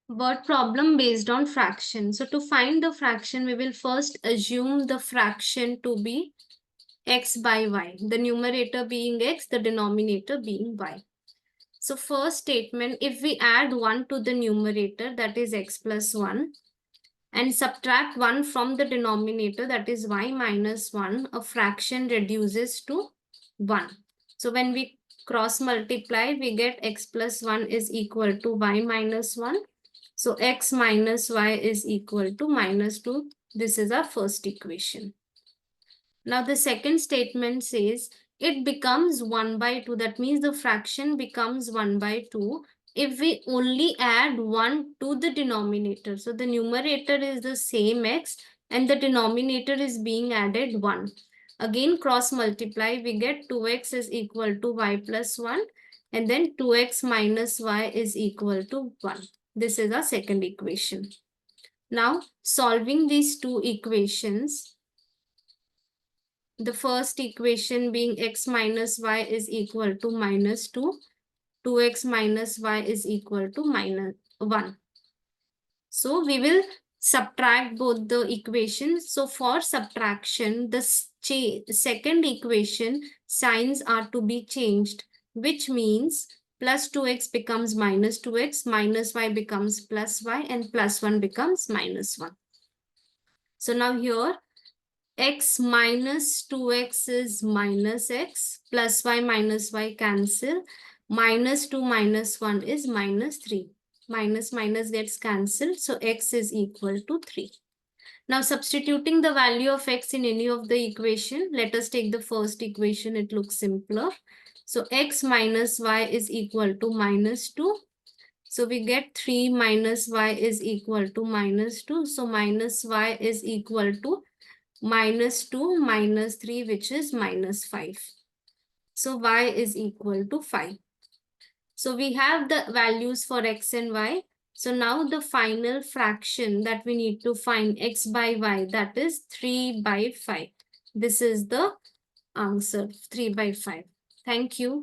Word problem based on fraction. So to find the fraction, we will first assume the fraction to be x by y. The numerator being x, the denominator being y. So first statement, if we add 1 to the numerator, that is x plus 1, and subtract 1 from the denominator, that is y minus 1, a fraction reduces to 1. So when we cross multiply, we get x plus 1 is equal to y minus 1. So x minus y is equal to minus 2. This is our first equation. Now the second statement says it becomes 1 by 2. That means the fraction becomes 1 by 2 if we only add 1 to the denominator. So the numerator is the same x and the denominator is being added 1. Again cross multiply, we get 2x is equal to y plus 1 and then 2x minus y is equal to 1. This is our second equation. Now solving these two equations, the first equation being x minus y is equal to minus 2, 2x minus y is equal to minus 1. So we will subtract both the equations. So for subtraction, the second equation signs are to be changed, which means plus 2x becomes minus 2x, minus y becomes plus y, and plus 1 becomes minus 1. So now here, x minus 2x is minus x, plus y minus y cancel, minus 2 minus 1 is minus 3. Minus minus gets cancelled, so x is equal to 3. Now substituting the value of x in any of the equation, let us take the first equation, it looks simpler. So x minus y is equal to minus 2. So we get 3 minus y is equal to minus 2. So minus y is equal to minus 2 minus 3, which is minus 5. So y is equal to 5. So we have the values for x and y. So now the final fraction that we need to find, x by y, that is 3 by 5. This is the answer, 3 by 5. Thank you.